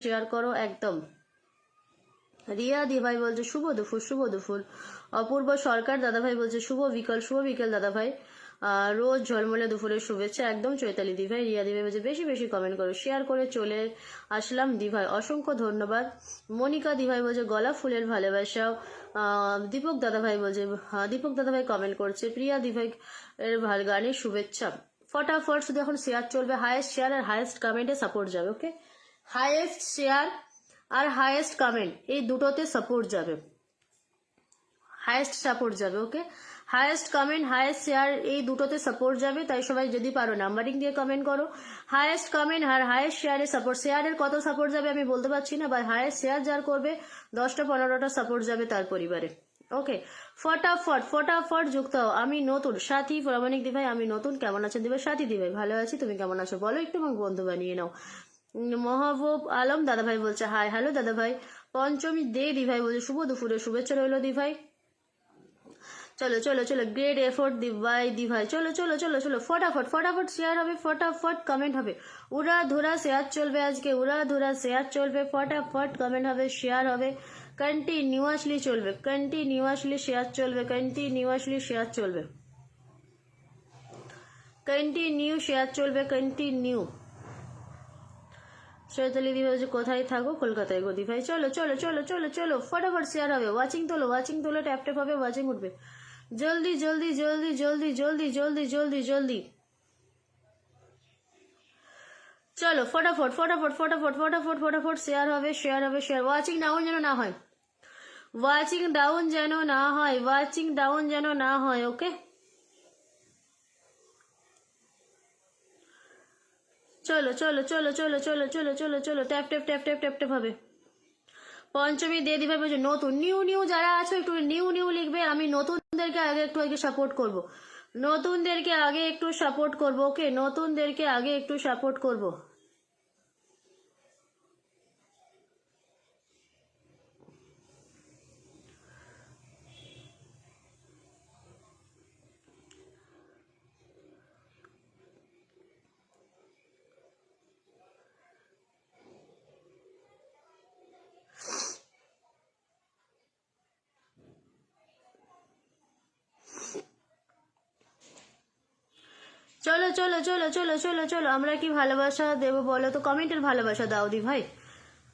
Share করো একদম। রিয়া দিভাই বলছে শুভ দুপুর, শুভ দুপুর। অপূর্ব সরকার দাদাভাই বলছে শুভ বিকেল দাদাভাই। রোজ ঝলমলে দুপুরের শুভেচ্ছা একদম। চৈতালি দিভাই, রিয়া দিভাই বলছে বেশি বেশি কমেন্ট করো, শেয়ার করে চলে আসলাম দিভাই, অসংখ্য ধন্যবাদ। মনিকা দিভাই বলছে গলা ফুলের ভালোবাসাও। দীপক দাদাভাই বলছে, দীপক দাদাভাই কমেন্ট করছে প্রিয়া দিভাই এর গানের শুভেচ্ছা। ফটাফট শুধু এখন শেয়ার চলবে, হায়েস্ট শেয়ার আর হায়েস্ট কমেন্টে সাপোর্ট যাবে। ওকে, হায়েস্ট শেয়ার আর হায়েস্ট কমেন্ট এই দুটোতে সাপোর্ট যাবে, হায়েস্ট সাপোর্ট যাবে। ওকে, হায়েস্ট কমেন্ট হায়েস্ট শেয়ার এই দুটোতে সাপোর্ট যাবে। তাই সবাই যদি পারো নাম্বারিং দিয়ে কমেন্ট করো। হায়েস্ট কমেন্ট আর হায়েস্ট শেয়ারে সাপোর্ট, শেয়ারের কত সাপোর্ট যাবে আমি বলতে পারছি না, বা হায়েস্ট শেয়ার যার করবে 10-15টা সাপোর্ট যাবে তার পরিবারে। ওকে, ফটাফট ফটাফট যুক্ত হও। আমি নতুন সাথী প্রামাণিক দিভাই, আমি নতুন, কেমন আছেন দিভাই? সাথী দিভাই ভালো আছি, তুমি কেমন আছো বলো একটু, এবং বন্ধু বানিয়ে নাও। মহাবুব আলম দাদাভাই বলছে হাই, হ্যালো দাদাভাই। পঞ্চমী দে দিভাই বলছে শুভ দুপুরে শুভেচ্ছা রইল দিভাই। চলো চলো চলো, গ্রেট এফোর্ট দিভাই দিভাই, চলো চলো চলো চলো, ফটাফট ফটাফট শেয়ার হবে, ফটাফট কমেন্ট হবে, উড়া ধুরা শেয়ার চলবে আজকে, উড়া ধুরা শেয়ার চলবে, ফটাফট কমেন্ট হবে, শেয়ার হবে, কন্টিনিউয়াসলি চলবে, কন্টিনিউয়াসলি শেয়ার চলবে, কন্টিনিউয়াসলি শেয়ার চলবে, কন্টিনিউ শেয়ার চলবে, কন্টিনিউ। চৈতালি দিভাই বলছে কোথায় থাকো? কলকাতায় গো দিভাই। চলো চলো চলো চলো চলো, ফটাফট শেয়ার হবে, ওয়াচিং তোলো ট্যাপ ট্যাপ হবে, ওয়াচিং উঠবে, জলদি জলদি জলদি জলদি জলদি জলদি জলদি জলদি। চলো ফটাফট ফটাফট ফটাফট ফটাফট ফটাফট শেয়ার হবে, শেয়ার হবে, শেয়ার। ওয়াচিং ডাউন যেন না হয়, ওয়াচিং ডাউন যেন না হয়, ওয়াচিং ডাউন যেন না হয়। ওকে, চলো চলো চলো চলো চলো চলো চলো চলো, tap tap tap tap tap tap হবে। পঞ্চমী দিয়ে দিভাই বলছে নতুন, নিউ নিউ যারা আছো একটু নিউ নিউ লিখবে, আমি নতুনদেরকে আগে একটু সাপোর্ট করব, নতুনদেরকে আগে একটু সাপোর্ট করব। ওকে, নতুনদেরকে আগে একটু সাপোর্ট করব। চলো চলো চলো চলো চলো চলো, আমরা কি ভালোবাসা দেবো বলো তো, কমেন্টের ভালোবাসা দাও দি ভাই।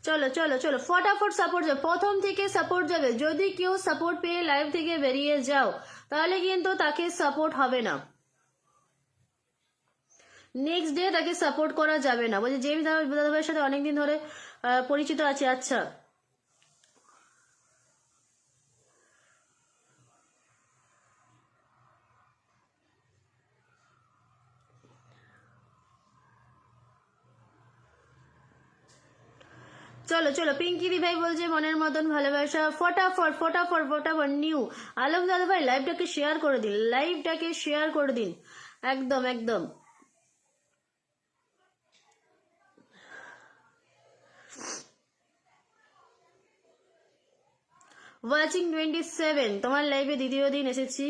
চলো চলো চলো, ফটাফট সাপোর্ট যাবে, প্রথম থেকে সাপোর্ট যাবে। যদি কেউ সাপোর্ট পেয়ে লাইভ থেকে বেরিয়ে যাও তাহলে কিন্তু তাকে সাপোর্ট হবে না, নেক্সট ডে তাকে সাপোর্ট করা যাবে না। বলছি জেমস দাদাভাইয়ের সাথে অনেকদিন ধরে পরিচিত আছে। আচ্ছা, চলো চলো, পিঙ্কি দি ভাই বলছে মনের মতন ভালোবাসা, ফটাফট ফটাফট ফটাফট নিউ। আলম দাদা ভাই লাইভটাকে শেয়ার করে দিন, লাইভটাকে শেয়ার করে দিন, একদম একদম। ওয়াচিং 27, তোমার লাইভে দ্বিতীয় দিন এসেছি।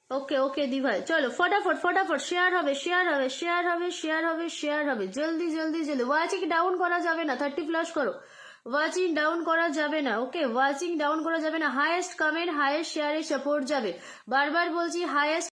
ওকে ওকে দি ভাই, চলো ফটাফট ফটাফট শেয়ার হবে, শেয়ার হবে, শেয়ার হবে, শেয়ার হবে, শেয়ার হবে, জলদি জলদি জলদি। ওয়াচিং ডাউন করা যাবে না, 30+ করো, ওয়াচিং ডাউন করা যাবে না। ওকে, ওয়াচিং ডাউন করা যাবে না। হাইয়েস্ট কমেন্ট হাইয়েস্ট শেয়ারে সাপোর্ট যাবে, বারবার বলছি হাইয়েস্ট